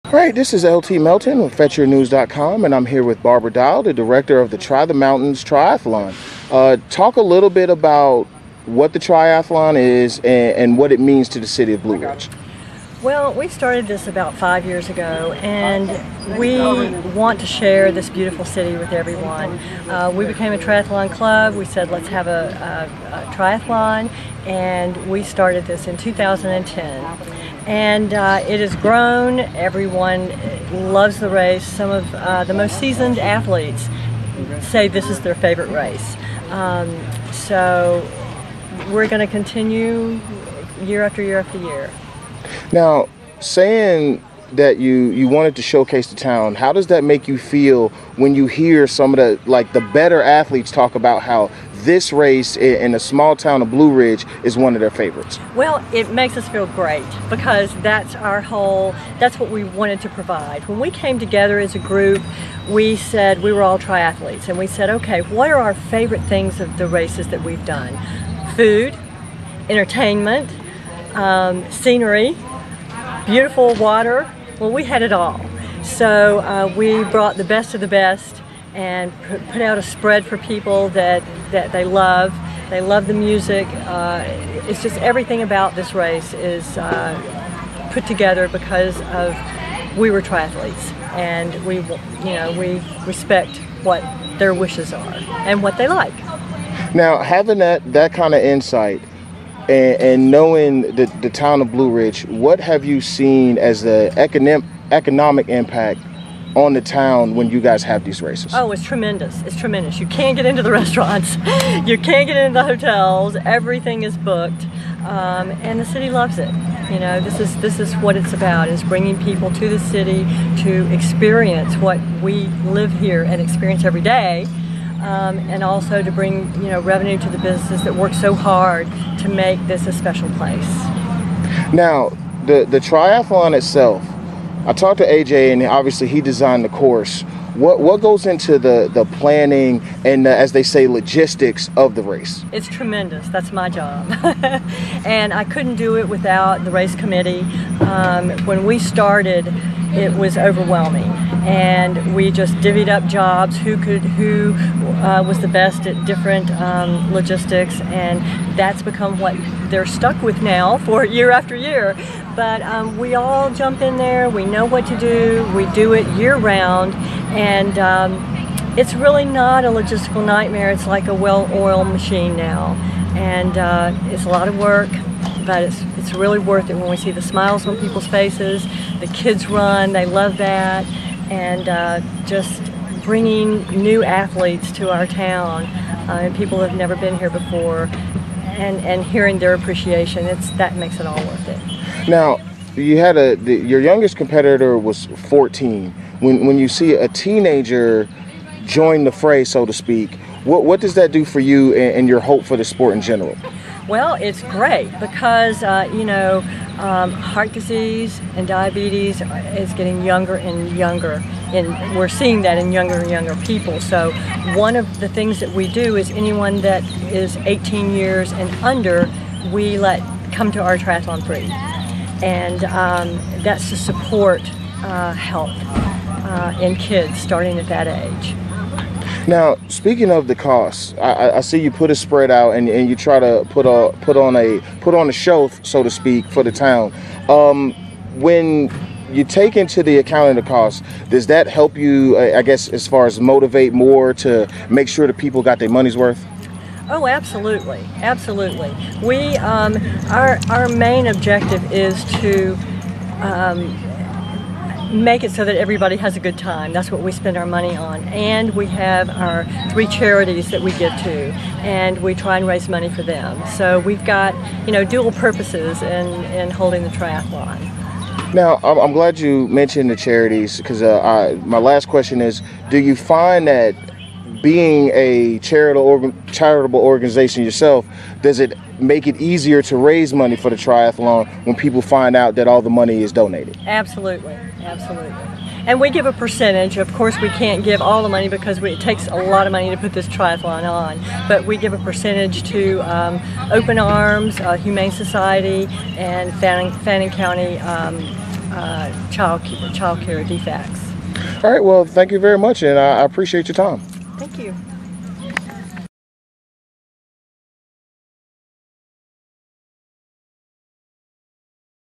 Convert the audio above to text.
All right, this is LT Melton with FetchYourNews.com, and I'm here with Barbara Dial, the director of the Tri the Mountain Triathlon. Talk a little bit about what the triathlon is and what it means to the city of Blue Ridge. Well, we started this about 5 years ago, and we want to share this beautiful city with everyone. We became a triathlon club. We said, let's have a triathlon, and we started this in 2010. And it has grown. Everyone loves the race. Some of the most seasoned athletes say this is their favorite race. So we're going to continue year after year after year. Now, saying that you wanted to showcase the town, how does that make you feel when you hear some of the better athletes talk about how this race in the small town of Blue Ridge is one of their favorites? Well, it makes us feel great because that's what we wanted to provide. When we came together as a group, we said we were all triathletes, and we said, okay, what are our favorite things of the races that we've done? Food, entertainment, scenery, beautiful water. Well, we had it all. So we brought the best of the best and put out a spread for people that they love. They love the music. It's just everything about this race is put together because of we were triathletes, and we respect what their wishes are and what they like. Now, having that kind of insight and knowing the town of Blue Ridge, what have you seen as the economic impact on the town when you guys have these races? Oh, it's tremendous. It's tremendous. You can't get into the restaurants. You can't get into the hotels. Everything is booked. And the city loves it. You know, this is what it's about, is bringing people to the city to experience what we live here and experience every day. And also to bring revenue to the businesses that work so hard to make this a special place. Now, the triathlon itself, I talked to AJ, and obviously he designed the course. What goes into the planning and as they say, logistics of the race? It's tremendous. That's my job. And I couldn't do it without the race committee. When we started, it was overwhelming, and we just divvied up jobs, who was the best at different logistics, and that's become what they're stuck with now for year after year. But we all jump in there, we know what to do, we do it year round, and it's really not a logistical nightmare. It's like a well-oiled machine now, and it's a lot of work, but it's really worth it when we see the smiles on people's faces. The kids run, they love that, and just bringing new athletes to our town, and people who have never been here before, and hearing their appreciation, that makes it all worth it. Now, you had your youngest competitor was 14. When you see a teenager join the fray, so to speak, what does that do for you and your hope for the sport in general? Well, it's great because, heart disease and diabetes is getting younger and younger, and we're seeing that in younger and younger people. So one of the things that we do is anyone that is 18 years and under, we let come to our triathlon free. And that's to support health in kids starting at that age. Now, speaking of the costs, I see you put a spread out and you try to put on a show, so to speak, for the town. When you take into the account of the costs, does that help you, I guess, as far as motivate more to make sure the people got their money's worth? Oh, absolutely, absolutely. We our main objective is to make it so that everybody has a good time. That's what we spend our money on. And we have our 3 charities that we give to, and we try and raise money for them. So we've got, dual purposes in holding the triathlon. Now, I'm glad you mentioned the charities, because my last question is, do you find that being a charitable organization yourself, does it make it easier to raise money for the triathlon when people find out that all the money is donated? Absolutely, absolutely. And we give a percentage. Of course, we can't give all the money because it takes a lot of money to put this triathlon on, but we give a percentage to Open Arms, Humane Society, and Fannin County child care defects. All right, well, thank you very much, and I appreciate your time. Thank you.